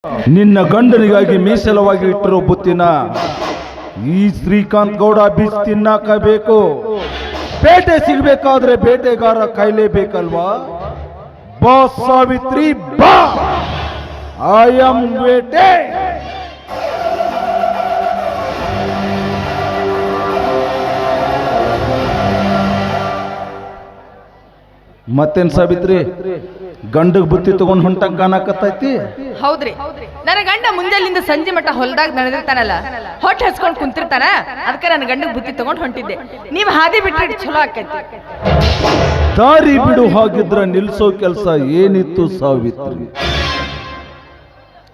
ನಿನ್ನ ಗಂಡನಿಗಾಗಿ ಮೀಸಲವಾಗಿ ಇಟ್ಟಿರೋ ಬುತ್ತಿನ ಈ ಶ್ರೀಕಾಂತ್ ಗೌಡ ಬೀಚ್ ತಿನ್ನಕಬೇಕು. ಬೇಟೆ ಸಿಗಬೇಕಾದ್ರೆ ಬೇಟೆಗಾರ ಕಾಯ್ಲೇಬೇಕಲ್ವಾ? ಬಾ ಸಾವಿತ್ರಿ ಬಾ, ಐ ಆಮ್ ಬೇಟೆ. ಮತ್ತೇನ್ ಸಾವಿತ್ರಿ, ಗಂಡಗ್ ಬುತ್ತಿ ತಗೊಂಡ್ ಹೊಂಟಂಗ್ ಕಾಣಕತ್ತೈತಿ? ಹೌದ್ರಿ, ನನ್ನ ಗಂಡ ಮುಂಜಾನಿಂದ ಸಂಜೆ ಮಟ್ಟ ಹೊಲದಾಗ ನಡೆದಿರ್ತಾನಲ್ಲ, ಹೊಟ್ಟೆ ಹಚ್ಕೊಂಡ್ ಕುಂತಿರ್ತಾನ. ಅದಕ್ಕೆ ನನ್ನ ಗಂಡಗ್ ಬುತ್ತಿ ತಗೊಂಡ್ ಹೊಂಟಿದ್ದೆ. ನೀವ್ ಹಾದಿ ಬಿಟ್ರಿ ಚಲೋ ಆಕೈತಿ. ದಾರಿ ಬಿಡು ಹಾಗಿದ್ರ ನಿಲ್ಸೋ ಕೆಲ್ಸ ಏನಿತ್ತು ಸಾವಿತ್ರಿ?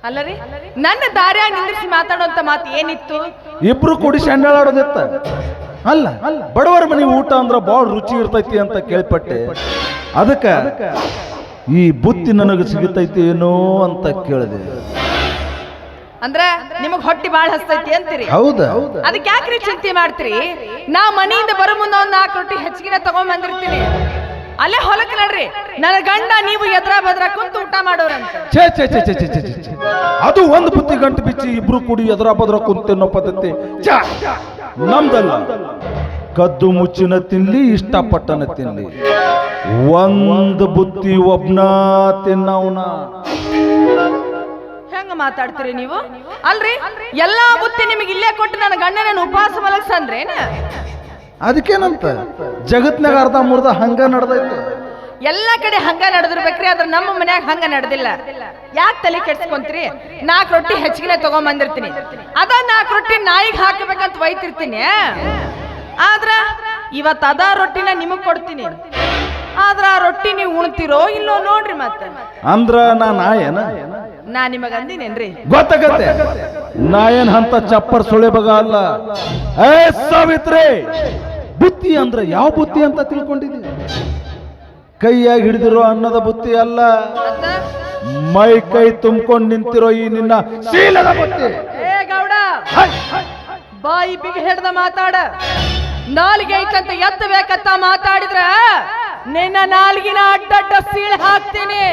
ಅಲ್ಲರಿ, ನನ್ನ ದಾರ್ಯಾಗ ನಿಂದಿರಿಸಿ ಮಾತಾಡುವಂತ ಮಾತು ಏನಿತ್ತು? ಇಬ್ರು ಕೂಡಿ ಶಂಡಾಡೋದಿತ್ತ. ಅಲ್ಲ, ಬಡವರ ಮನೆ ಊಟ ಅಂದ್ರ ಬಾಳ ರುಚಿ ಇರ್ತೈತಿ ಅಂತ ಕೇಳ್ಪಟ್ಟೆ. ಅದಕ್ಕ ಈ ಬುತ್ತಿ ನನಗೆ ಸಿಗುತ್ತೈತಿ ಏನೋ ಅಂತ ಕೇಳಿದೆ. ಅಂದ್ರ ನಿಮಗ್ ಹೊಟ್ಟಿ ಬಾಳ ಹಸ್ತೈತಿ ಅಂತೀರಿ? ಹೌದಾ? ಅದಕ್ಕೆ ಯಾಕ್ರಿ ಚಿಂತೆ ಮಾಡ್ತೀರಿ? ನಾ ಮನೆಯಿಂದ ಬರೋ ಮುಂದೆ ಒಂದ್ 4 ರೊಟ್ಟಿ ಹೆಚ್ಚಿಗೆ ತಗೊಂಡ್ ಬಂದಿರ್ತೀನಿ. ಅಲ್ಲೇ ಹೊಲಕ್ ನಡ್ರಿ, ನನ್ನ ಗಂಡ ನೀವು ಎದ್ರ ಬದ್ರ ಕುಂತು ಊಟ ಮಾಡೋರಂತ. ಛೇ ಛೇ ಛೇ ಛೇ ಛೇ ಛೇ ಛೇ, ಅದು ಒಂದು ಬುತ್ತಿ ಗಂಟು ಬಿಚ್ಚಿ ಇಬ್ರು ಕೂಡಿ ಎದ್ರ ಬದ್ರ ಕುಂತೆನ್ನೋ ಪದ್ಧತಿ ನಮ್ದಲ್ಲ. ಕದ್ದು ಮುಚ್ಚಿನ ತಿನ್ಲಿ, ಇಷ್ಟಪಟ್ಟನ ತಿನ್ಲಿ, ಒಂದು ಬುತ್ತಿ ಒಬ್ನ ತಿನ್ನವನ. ಹೆಂಗ ಮಾತಾಡ್ತೀರಿ ನೀವು? ಅಲ್ರಿ, ಎಲ್ಲಾ ಬುತ್ತಿ ನಿಮಗೆ ಇಲ್ಲೇ ಕೊಟ್ಟು ನನ್ನ ಗಂಡನ ಉಪವಾಸ ಮಲಗ್ಸಂದ್ರೇನ? ಅದಕ್ಕೇನಂತ, ಜಗತ್ನಾಗ ಅರ್ಧ ಮುರ್ದ ಹಂಗ ನಡ್ದೈತೆ. ಎಲ್ಲಾ ಕಡೆ ಹಂಗ ನಡೆದಿರ್ಬೇಕ್ರಿ, ಆದ್ರೆ ನಮ್ಮ ಮನ್ಯಾಗ ಹಂಗ ನಡೆದಿಲ್ಲ. ಯಾಕೆ ತಲೆ ಕೆಡ್ಸ್ಕೊಂತೀರಿ? 4 ರೊಟ್ಟಿ ಹೆಚ್ಚಿಗೆ ತಗೊಂಡ್ ಬಂದಿರ್ತೀನಿ. ಅದ 4 ರೊಟ್ಟಿ ನಾಯಿಗೆ ಹಾಕಬೇಕಂತ ಒಯ್ತಿರ್ತೀನಿ. ಆದ್ರ ಇವತ್ತು ಅದ ರೊಟ್ಟಿನ ನಿಮಗ್ ಕೊಡ್ತೀನಿ. ಆದ್ರ ಆ ರೊಟ್ಟಿ ನೀವು ಉಣ್ತಿರೋ ಇಲ್ಲೋ ನೋಡ್ರಿ. ಮತ್ತೆ ಅಂದ್ರ ನಾಯೇನ? ನಾ ನಿಮಗ ಅಂದಿನೇನ್ರಿ? ಗೊತ್ತಾಗತ್ತೆ, ನಾಯನ್ ಅಂತ ಚಪ್ಪರ್ ಸುಳೆ ಬಗ ಅಲ್ಲ. ಏ ಸಾವಿತ್ರಿ, ಬುತ್ತಿ ಅಂದ್ರ ಯಾವ ಬುತ್ತಿ ಅಂತ ತಿಳ್ಕೊಂಡಿದ್ದೀನಿ? ಕೈಯಾಗಿ ಹಿಡಿದಿರೋ ಅನ್ನದ ಬುತ್ತಿ ಅಲ್ಲ, ಮೈ ಕೈ ತುಂಬಿಕೊಂಡು ನಿಂತಿರೋ ಈ ನಿನ್ನ ಶೀಲದ ಬುತ್ತಿ. ಏ ಗೌಡ, ಬಾಯಿ ಬಿಗಿ ಹಿಡ್ದ ಮಾತಾಡ. ನಾಲ್ಗೆ ಐತಂತ ಎತ್ತಬೇಕಂತ ಮಾತಾಡಿದ್ರ ನಿನ್ನ ನಾಲ್ಗಿನ ಅಡ್ಡಡ್ಡ ಸೀಳೆ ಹಾಕ್ತೀನಿ.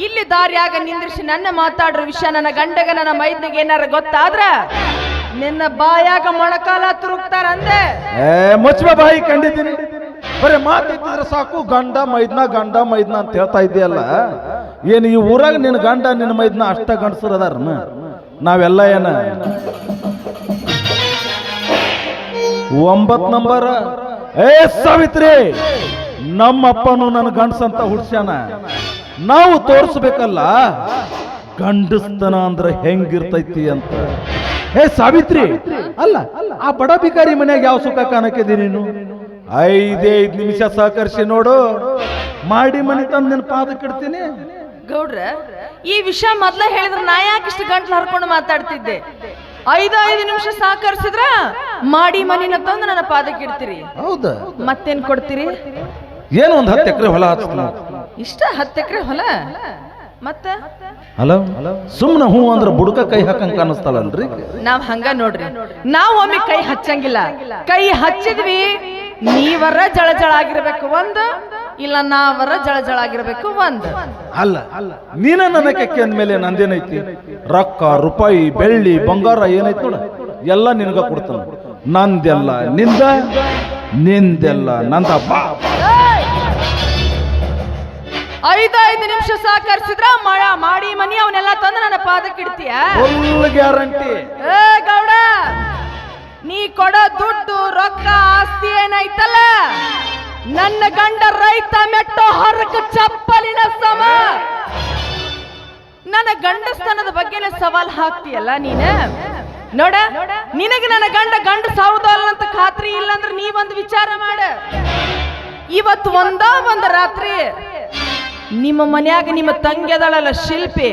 ಇಲ್ಲಿ ದಾರಿಯಾಗ ನಿಂದ್ರಿಸಿ ನನ್ನ ಮಾತಾಡ್ರ ವಿಷಯ ನನ್ನ ಗಂಡಗ ನನ್ನ ಮೈದ್ನಿಗೆ ಏನಾರ ಗೊತ್ತಾದ್ರ ನಿನ್ನ ಬಾಯಾಗ ಮೊಣಕಾಲ ತುರುಕ್ತಾರ ಅಂದೆ. ಮುಚ್ಚ ಬಾಯಿ ಕಂಡಿದ್ದೀನಿ. ಬರೀ ಮಾತಿದ್ರೆ ಸಾಕು, ಗಂಡ ಮೈದ್ನ ಗಂಡ ಮೈದ್ನ ಅಂತ ಹೇಳ್ತಾ ಇದ್ದೀಯಲ್ಲ. ಏನು ಈ ಊರಾಗ ನಿನ್ನ ಗಂಡ ನಿನ್ನ ಮೈದ್ನ ಅಷ್ಟ ಗಂಡಸರು ಅದಾರನ? ನಾವೆಲ್ಲ ಏನ 9 ನಂಬರ್? ಏ ಸಾವಿತ್ರಿ, ನಮ್ಮಪ್ಪನು ನನ್ನ ಗಂಡಸಂತ ಹುಡ್ಸ್ಯಾನ. ನಾವು ತೋರಿಸ್ಬೇಕಲ್ಲ ಗಂಡಸ್ತನ ಅಂದ್ರೆ ಹೆಂಗಿರ್ತೈತಿ ಅಂತ. ಏ ಸಾವಿತ್ರಿ, ಅಲ್ಲ ಆ ಬಡ ಬಿಕಾರಿ ಮನ್ಯಾಗ ಯಾವ ಸುಖ ಕಾಣಕ್ಕಿದಿ ನೀನು? 5 ನಿಮಿಷ ಸಹಕರಿಸಿ ನೋಡು, ಮಾಡಿ ಮನೆ ತಂದು ನಿನ್ನ ಪಾದಕ್ಕೆ ಇಡ್ತೀನಿ. ಗೌಡ್ರ, ಈ ವಿಷಯ ಮೊದ್ಲ ಹೇಳಿದ್ರೆ ನಾ ಯಾಕಿಷ್ಟು ಗಂಟ್ಲು ಹರ್ಕೊಂಡು ಮಾತಾಡ್ತಿದ್ದೆ? 5 ನಿಮಿಷ ಸಹಕರಿಸಿದ್ರ ಮಾಡಿ ಮನಿನ ತಂದು ನನ್ನ ಪಾದಕ್ಕೆ ಇಡ್ತೀರಿ. ಹೌದಾ? ಮತ್ತೇನ್ ಕೊಡ್ತೀರಿ? ಏನು ಒಂದು 10 ಎಕರೆ ಹೊಲ ಹಚ್ತೀನಿ. ಇಷ್ಟ 10 ಎಕರೆ ಹೊಲ? ಮತ್ತ ಹಲೋ, ಸುಮ್ನ ಹೂ ಅಂದ್ರ ಬುಡಕ ಕೈ ಹಾಕಂಗ ಕಾಣಿಸ್ತಾಳಲ್ರಿ? ನಾವ್ ಹಂಗ ನೋಡ್ರಿ, ನಾವ್ ಒಮ್ಮೆ ಕೈ ಹಚ್ಚಂಗಿಲ್ಲ. ಕೈ ಹಚ್ಚಿದ್ವಿ ನೀವರ ಜಳ ಆಗಿರ್ಬೇಕು ಒಂದು, ಇಲ್ಲ ನಾವರ ಜಳ ಆಗಿರ್ಬೇಕು ಒಂದು. ಅಲ್ಲ, ನೀನ ನನ್ನ ಕೆಕ್ಕೆ ಅಂದ್ಮೇಲೆ ನಂದೇನೈತಿ? ರೊಕ್ಕ ರೂಪಾಯಿ ಬೆಳ್ಳಿ ಬಂಗಾರ ಏನೈತಿ ನೋಡ, ಎಲ್ಲ ನಿನಗ ಕೊಡ್ತಾನ. ನಂದೆಲ್ಲ ನಿಂದ, ನಿಂದೆಲ್ಲ ನಂದ. 5 ನಿಮಿಷ ಸಹಕರಿಸಿದ್ರ ಮಾಡಿ ಮನಿ ಅವನ್ನೆಲ್ಲ ತಂದು ನನ್ನ ಪಾದಕ್ಕೆ ಇಡ್ತೀಯ? Full guarantee. ಏ ಗೌಡ, ನೀ ಕೊಡೋ ದುಡ್ಡು ರೊಕ್ಕ ಆಸ್ತಿ ಏನೈತಲ್ಲ, ನನ್ನ ಗಂಡ ರೈತ ಮೆಟ್ಟೋ ಹೊರಕ ಚಪ್ಪಲಿನ ಸಮ. ನನ್ನ ಗಂಡಸ್ತನದ ಬಗ್ಗೆ ಸವಾಲ್ ಹಾಕ್ತೀಯಲ್ಲ ನೀನ? ನೋಡ, ನಿನಗೆ ನನ್ನ ಗಂಡ ಸಾವುದಲ್ಲ ಅಂತ ಖಾತ್ರಿ ಇಲ್ಲ ಅಂದ್ರೆ ನೀವೊಂದು ವಿಚಾರ ಮಾಡ. ಇವತ್ತು ಒಂದು ರಾತ್ರಿ ನಿಮ್ಮ ಮನ್ಯಾಗ ನಿಮ್ಮ ತಂಗಿ ಅದಳಲ್ಲ ಶಿಲ್ಪಿ,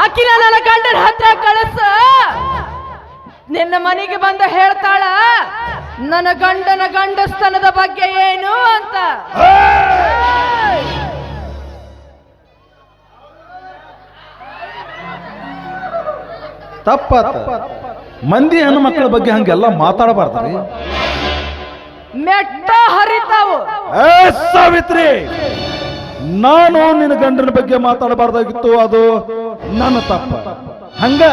ಅಕಿನ ನನ್ನ ಗಂಡನ ಹತ್ರ ಕಳಿಸ. ನಿನ್ನ ಮನೆಗೆ ಬಂದ ಹೇಳ್ತಾಳ ನನ್ನ ಗಂಡನ ಗಂಡಸ್ತನದ ಬಗ್ಗೆ ಏನು ಅಂತ. ತಪ್ಪ ಮಂದಿ ಹೆಣ್ಣು ಮಕ್ಕಳ ಬಗ್ಗೆ ಹಂಗೆಲ್ಲ ಮಾತಾಡಬಾರ್ದ್ರಿ. ಮೆಟ್ಟ ಹರಿತಾವು. ಸಾವಿತ್ರಿ, ನಾನು ನಿನ್ನ ಗಂಡನ ಬಗ್ಗೆ ಮಾತಾಡಬಾರ್ದಾಗಿತ್ತು. ಅದು ನನ್ನ ತಪ್ಪ. ಹಂಗ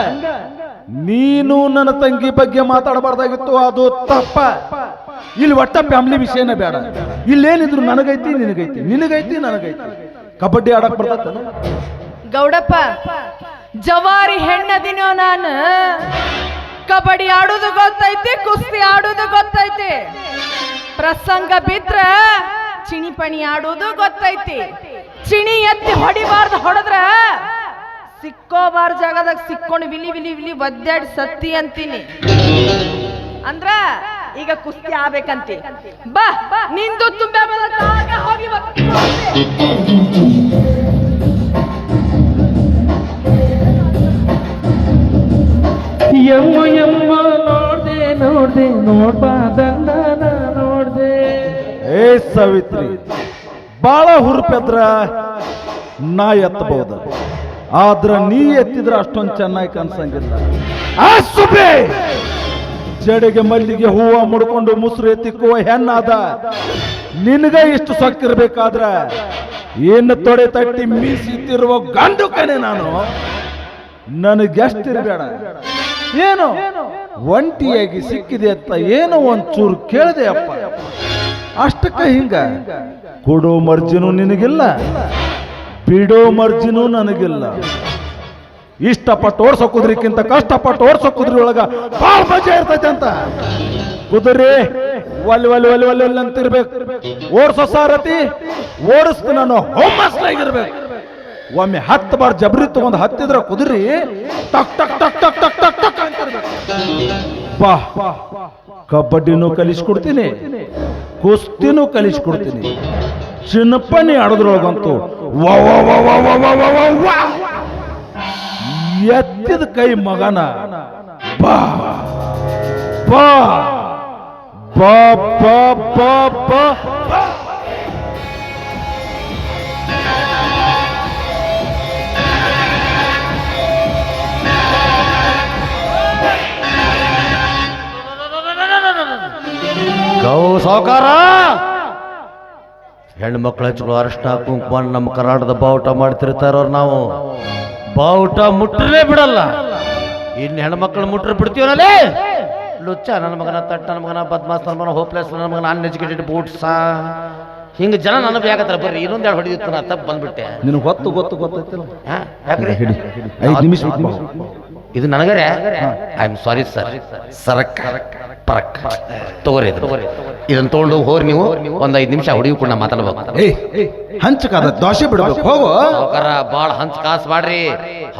ನೀನು ನನ್ನ ತಂಗಿ ಬಗ್ಗೆ ಮಾತಾಡಬಾರ್ದಾಗಿತ್ತು, ಅದು ತಪ್ಪ. ಇಲ್ಲಿ ಒಟ್ಟ ಫ್ಯಾಮಿಲಿ ವಿಷಯನೇ ಬೇಡ. ಇಲ್ಲೇನಿದ್ರು ನನಗೈತಿ ನಿನಗೈತಿ, ನಿನಗೈತಿ ನನಗೈತಿ. ಕಬಡ್ಡಿ ಆಡಕ್ ಬರ್ತದ ಗೌಡಪ್ಪ? ಜವಾರಿ ಹೆಣ್ಣದಿನೋ ನಾನು. ಕಬಡ್ಡಿ ಆಡುದು ಗೊತ್ತೈತಿ, ಕುಸ್ತಿ ಆಡುದು ಗೊತ್ತೈತಿ, ಪ್ರಸಂಗ ಬಿದ್ರ ಚಿಣಿಪಣಿ ಆಡುವುದು ಗೊತ್ತೈತಿ. ಚಿಣಿ ಎತ್ತಿ ಹೊಡಿಬಾರ್ದು, ಹೊಡೆದ್ರ ಸಿಕ್ಕೋಬಾರ ಜಾಗದಾಗ ಸಿಕ್ಕೊಂಡು ವಿಲಿ ವಿಲಿ ವಿಲಿ ಒದ್ದಾಡಿ ಸತ್ತಿ ಅಂತೀನಿ. ಅಂದ್ರ ಈಗ ಕುಸ್ತಿ ಆಗ್ಬೇಕಂತಿ. ಬಾ ನಿಂದು ತುಂಬ ಹೋಗಿ ಯಮ್ಮ ಯಮ್ಮ ನೋಡ್ದೆ ನೋಡ್ದೆ ನೋಡ್ಬಾದಂಡ ನೋಡ್ದೆ. ಏ ಸಾವಿತ್ರಿ, ಬಾಳ ಹುರುಪೆದ್ರ ನಾ ಎತ್ತಬಹುದು, ಆದ್ರ ನೀ ಎತ್ತಿದ್ರ ಅಷ್ಟೊಂದು ಚೆನ್ನಾಗಿ ಕಾಣಿಸಂಗಿಲ್ಲ. ಆ ಸುಬ್ಬೆ, ಜಡೆಗೆ ಮಲ್ಲಿಗೆ ಹೂವ ಮುಡ್ಕೊಂಡು ಮುಸುರು ಎತ್ತಿಕ್ಕುವ ಹೆಣ್ಣಾದ ನಿನಗ ಇಷ್ಟು ಸೊಕ್ಕಿರ್ಬೇಕಾದ್ರ ಏನು ತೊಡೆ ತಟ್ಟಿ ಮೀಸಿತ್ತಿರುವ ಗಂಡು ಕಣೆ ನಾನು. ನನಗೆಷ್ಟಿರಬೇಡ. ಏನು ಒಂಟಿಯಾಗಿ ಸಿಕ್ಕಿದೆ ಅಂತ ಏನೋ ಒಂಚೂರು ಕೇಳಿದೆ ಅಪ್ಪ, ಅಷ್ಟಕ್ಕ ಹಿಂಗ. ಕೊಡೋ ಮರ್ಜಿನೂ ನಿನಗಿಲ್ಲ, ಬಿಡೋ ಮರ್ಜಿನೂ ನನಗಿಲ್ಲ. ಇಷ್ಟಪಟ್ಟು ಓಡ್ಸೋ ಕುದುರೆಕ್ಕಿಂತ ಕಷ್ಟಪಟ್ಟು ಓಡ್ಸೋ ಕುದುರೆ ಒಳಗ ಬಾಳ ಮಜಾ ಇರ್ತೈತೆ ಅಂತ. ಕುದುರೆ ಒಲ್ ಒಲ್ ಒಲ್ ಒಲ್ ಒಲ್ ಅಂತಿರ್ಬೇಕು, ಓಡ್ಸೋ ಸಾರಥಿ ಓಡಿಸ್ತು ನಾನು ಹೊಮ್ಮಸ್ಲಾಗಿರ್ಬೇಕು. ಒಮ್ಮೆ 10 ಬಾರ್ ಜಬರಿ ತಗೊಂಡು ಹತ್ತಿದ್ರ ಕುದುರೆ ಟಕ್ ಟಕ್ ಟಕ್ ಟಕ್ ಟಕ್ ಟಕ್ ಟಕ್ ಅಂತಿರ್ಬೇಕು. ಬಾ, ಕಬಡ್ಡಿನೂ ಕಲಿಸ್ಕೊಡ್ತೀನಿ, ಕುಸ್ತಿನೂ ಕಲಿಸ್ಕೊಡ್ತೀನಿ, ಚಿನ್ನಪ್ಪನಿ ಆಡೋದ್ರೊಳಗಂತೂ ಎತ್ತಿದ ಕೈ ಮಗನ. ಬಾ ಬಾ ಬಾ ಬಾ ಬಾ ಬಾ. ಗೌ ಸಾವುಕಾರ, ಹೆಣ್ಣು ಮಕ್ಕಳು ಹಚ್ಚಲು ಅರಶಿನ ಕುಂಕುಮ ನಮ್ಮ ಕರ್ನಾಟಕದ ಬಾವುಟ ಮಾಡ್ತಿರ್ತಾರವ್ರು. ನಾವು ಬಾವುಟ ಮುಟ್ಟಲೇ ಬಿಡಲ್ಲ. ಇನ್ನು ಹೆಣ್ಣು ಮಕ್ಕಳು ಮುಟ್ರೆ ಬಿಡ್ತೀವನಲ್ಲೇ ಲುಚ್ಚ ನನ್ನ ಮಗನ, ತಟ್ಟ ನನ್ನ ಮಗನ, ಬದ್ಮಾಸ್ ನನ್ನ ಮಗನ, ಹೋಪ್ಲೆಸ್ ನನ್ನ ಮಗನ, ಅನ್ಎಜುಕೇಟೆಡ್ ಬೂಟ್ಸಾ, ಹಿಂಗೆ ಜನ ನನ್ನ ಬೇಕತ್ರ. ಬರ್ರಿ ಇನ್ನೊಂದೆರಡು ಹೊಡಿದಿತ್ತು, ನಾ ತಪ್ಪು ಬಂದ್ಬಿಟ್ಟೆ. ನಿನಗೆ ಗೊತ್ತೈತಿಲ್ಲ. ಯಾಕ್ರಿ 5 ನಿಮಿಷ ಇದು ನನಗರೆ. I am sorry sir. ಸರಕ್ ಪರಕ್ ತಗೋರಿ, ಇದನ್ನ ತಗೊಂಡು ಹೋರಿ ನೀವು. ಒಂದ್ 5 ನಿಮಿಷ ಹುಡುಗಿಕೊಂಡು ನಾ ಮಾತಾಡ್ಬೇಕು. ಹಂಚಕಾದ ದೋಸೆ ಬಿಡ್ಬೇಕು, ಹೋಗು. ಸಾವುಕಾರ ಬಾಳ ಹಂಚ್ ಕಾಸು ಮಾಡ್ರಿ.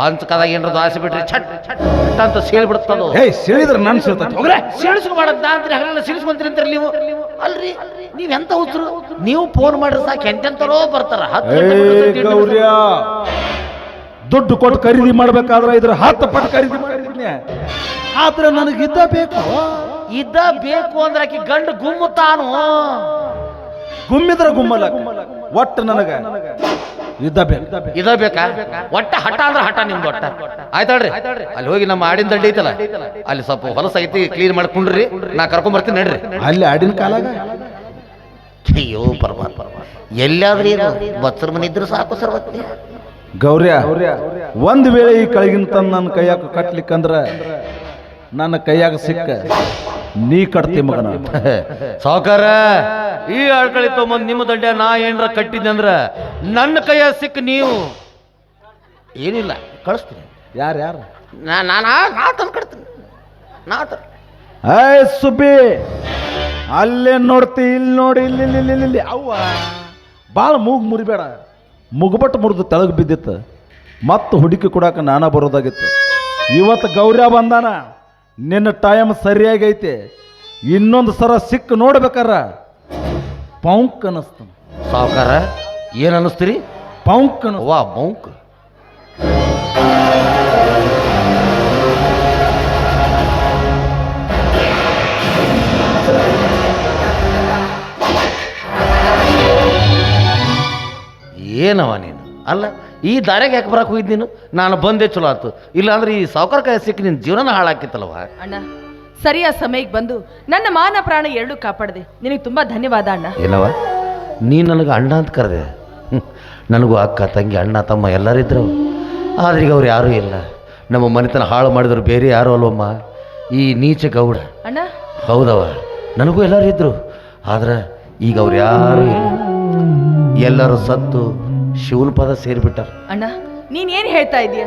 ಹಂಚಕಾದಾಗ ಏನ್ರ ದೋಸೆ ಬಿಡ್ರಿ ಛಟ್ ಛಟ್ ಅಂತ ಸೇಳಿ ಬಿಡುತ್ತದು. ಸೇಳಿದ್ರೆ ನಾನು ಸೇಳ್ತೈತೆ, ಹೋಗ್ರೆ. ಸೇಳಿಸ್ಕೊಬಾರ್ದ ಅಂತ್ರಿ, ಹಗಲೆಲ್ಲ ಸೇರಿಸ್ಕೊಂತೀರಿ ಅಂತೀರಿ ನೀವು. ಅಲ್ರಿ ನೀವ್ ಎಂತ ಹುಚ್ಚರು, ನೀವು ಫೋನ್ ಮಾಡ್ರಿ ಸಾಕು, ಎಂತೆಂತರೋ ಬರ್ತಾರ. 10 ಗಂಟೆ ದುಡ್ಡು ಕೊಟ್ಟು ಖರೀದಿ ಮಾಡ್ಬೇಕಾದ್ರೆ ಇದ್ರ 10 ಪಟ್ಟು ಖರೀದಿ ಮಾಡಿದ್ನಿ. ಆದ್ರೆ ನನಗಿದ್ದ ಬೇಕು. ಇದ್ದ ಬೇಕು ಅಂದ್ರೆ ಆಕಿ ಗಂಡು ಗುಮ್ಮುತ್ತಾನು. ಗುಮ್ಮಿದ್ರ ಗುಮ್ಮಲ್ಲ, ಒಟ್ಟು ನನಗ ಇದ್ದ ಬೇಕಾ? ಒಟ್ಟ ಹಠ ಅಂದ್ರೆ ಹಠ ನಿಮ್ದು ಒಟ್ಟ. ಆಯ್ತಾಳ್ರಿ, ಅಲ್ಲಿ ಹೋಗಿ ನಮ್ಮ ಆಡಿನ ದಂಡಿ ಐತಲ್ಲ, ಅಲ್ಲಿ ಸ್ವಲ್ಪ ಹೊಲಸ ಐತಿ, ಕ್ಲೀನ್ ಮಾಡ್ಕೊಂಡ್ರಿ, ನಾ ಕರ್ಕೊಂಡ್ ಬರ್ತೀನಿ ನಡ್ರಿ. ಅಲ್ಲಿ ಆಡಿನ ಕಾಲಾಗ ಅಯ್ಯೋ ಪರಮಾತ್ಮ, ಎಲ್ಲಾದ್ರೂ ಏನು ಬಚ್ಚರ ಮನೆ ಇದ್ರು ಸಾಕು ಸರ್ವತ್ತಿ. ಗೌರ್ಯ, ಒಂದ್ ವೇಳೆ ಈ ಕಳಗಿನ ತಂದು ನನ್ನ ಕೈಯಾಗ ಕಟ್ಲಿಕ್ಕಂದ್ರ ನನ್ನ ಕೈಯಾಗ ಸಿಕ್ಕ ನೀ ಕಟ್ತಿ ಮಗನ. ಸಾವುಕಾರ, ಈ ಆಳ್ಕಳಿ ತೊಗೊಂಬಂದ್ ನಿಮ್ಮ ದಂಡ್ಯ ನಾ ಏನ್ರ ಕಟ್ಟಿದ್ದೆ ಅಂದ್ರ ನನ್ನ ಕೈಯ ಸಿಕ್ಕ ನೀವು ಏನಿಲ್ಲ ಕಳಿಸ್ತೀನಿ. ಯಾರು ನಾ ತಂದು ಕಟ್ತೀನಿ. ಸುಬ್ಬಿ, ಅಲ್ಲೇ ನೋಡ್ತಿ, ಇಲ್ಲಿ ನೋಡಿ, ಇಲ್ಲಿ ಅವ್ವ ಭಾಳ ಮುರಿಬೇಡ. ಮುಗುಬಟ್ಟು ಮುರಿದು ತೆಳಗ್ ಬಿದ್ದಿತ್ತು, ಮತ್ತು ಹುಡುಕಿ ಕೊಡಾಕ ನಾನಾ ಬರೋದಾಗಿತ್ತು. ಇವತ್ತು ಗೌರ್ಯ ಬಂದಾನ, ನಿನ್ನ ಟೈಮ್ ಸರಿಯಾಗೈತೆ. ಇನ್ನೊಂದು ಸರ ಸಿಕ್ಕ ನೋಡ್ಬೇಕಾರ ಪೌಂಕ್ ಅನ್ನಿಸ್ತಾನ. ಸಾವುಕಾರ ಏನ್ ಅನ್ನಿಸ್ತೀರಿ? ಪೌಂಕ್ ವಾ ಬೌಂಕ್. ಏನವ ನೀನು? ಅಲ್ಲ, ಈ ದಾರ್ಯಾಗ ಯಾಕೆ ಬರಕ್ಕೆ ಹೋಗಿದ್ ನೀನು? ನಾನು ಬಂದೆ ಚಲೋ ಆಯ್ತು, ಇಲ್ಲ ಅಂದ್ರೆ ಈ ಸಾವುಕಾರ ಕೈ ಸಿಕ್ಕಿ ನಿನ್ನ ಜೀವನ ಹಾಳಾಕಿತ್ತಲ್ವ. ಅಣ್ಣ, ಸರಿಯಾದ ಸಮಯಕ್ಕೆ ಬಂದು ನನ್ನ ಮಾನ ಪ್ರಾಣ ಎರಡೂ ಕಾಪಾಡಿದೆ, ನಿನಗೆ ತುಂಬಾ ಧನ್ಯವಾದ ಅಣ್ಣ. ಏನವ ನೀ ನನಗೆ ಅಣ್ಣ ಅಂತ ಕರೆದೆ. ನನಗೂ ಅಕ್ಕ ತಂಗಿ ಅಣ್ಣ ತಮ್ಮ ಎಲ್ಲರಿದ್ರು. ಆದ್ರೆ ಈಗ ಅವ್ರು ಯಾರೂ ಇಲ್ಲ. ನಮ್ಮ ಮನೆತನ ಹಾಳು ಮಾಡಿದ್ರು ಬೇರೆ ಯಾರು ಅಲ್ವಮ್ಮ, ಈ ನೀಚ ಗೌಡ. ಅಣ್ಣ ಹೌದವ, ನನಗೂ ಎಲ್ಲರೂ ಇದ್ರು, ಆದ್ರೆ ಈಗ ಅವ್ರು ಯಾರೂ ಇಲ್ಲ. ಎಲ್ಲರೂ ಸತ್ತು ಶಿವನ ಪದ ಸೇರಿಬಿಟ್ಟಾರ. ಅಣ್ಣ ನೀನ್ ಏನ್ ಹೇಳ್ತಾ ಇದೀಯ?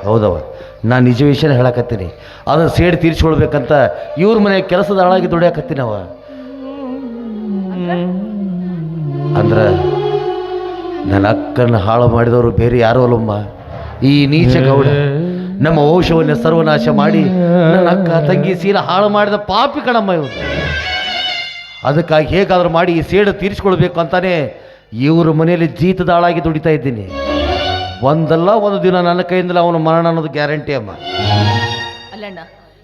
ಹೌದವ, ನಾನು ನಿಜ ವಿಷಯನ ಹೇಳಕತ್ತೀನಿ. ಅದನ್ನು ಸೇಡಿ ತೀರಿಸ್ಕೊಳ್ಬೇಕಂತ ಇವ್ರ ಮನೆ ಕೆಲಸದ ಹಾಳಾಗಿ ದುಡಿಯಾಕತ್ತೀನವ. ಅಂದ್ರೆ ನನ್ನ ಅಕ್ಕನ ಹಾಳು ಮಾಡಿದವರು ಬೇರೆ ಯಾರು ಅಲ್ಲಮ್ಮ, ಈ ನೀಚ ಗೌಡ. ನಮ್ಮ ವಂಶವನ್ನೇ ಸರ್ವನಾಶ ಮಾಡಿ ನನ್ನ ಅಕ್ಕ ತಂಗಿ ಸೀಲ ಹಾಳು ಮಾಡಿದ ಪಾಪಿ ಕಣಮ್ಮ ಇವರು. ಅದಕ್ಕಾಗಿ ಹೇಗಾದ್ರೂ ಮಾಡಿ ಈ ಸೇಡು ತೀರಿಸ್ಕೊಳ್ಬೇಕು ಅಂತಾನೆ ಇವ್ರ ಮನೆಯಲ್ಲಿ ಜೀತದ ಹಾಳಾಗಿ ದುಡಿತಾ ಇದ್ದೀನಿ. ಒಂದಲ್ಲ ಒಂದು ದಿನ ನನ್ನ ಕೈಯಿಂದಲೇ ಅವನು ಮರಣ ಅನ್ನೋದು ಗ್ಯಾರಂಟಿ ಅಮ್ಮ. ಅಲ್ಲಣ್ಣ,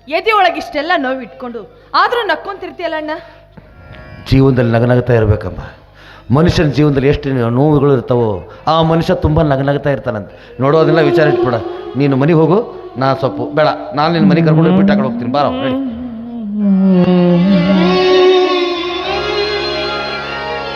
ಎದೆ ಒಳಗೆ ಇಷ್ಟೆಲ್ಲ ನೋವು ಇಟ್ಕೊಂಡು ಆದ್ರೂ ನಕ್ಕೊಂತಿರ್ತೀಯಲ್ಲ ಅಣ್ಣ. ಜೀವನದಲ್ಲಿ ನಗನಗ್ತಾ ಇರಬೇಕಮ್ಮ. ಮನುಷ್ಯನ ಜೀವನದಲ್ಲಿ ಎಷ್ಟು ನೋವುಗಳು ಇರ್ತಾವೋ ಆ ಮನುಷ್ಯ ತುಂಬ ನಗನಗ್ತಾ ಇರ್ತಾನಂತೆ. ನೋಡೋದೆಲ್ಲ ವಿಚಾರ ಇಟ್ಬಿಡ. ನೀನು ಮನೆಗೆ ಹೋಗು, ನಾ ಸ್ವಲ್ಪ ಬೇಡ, ನಾನು ನಿನ್ನ ಮನೆಗೆ ಕರ್ಕೊಂಡು ಬಿಟ್ಟಾಕೊಂಡು ಹೋಗ್ತೀನಿ. ಬಾರೋ ಹೇಳಿ.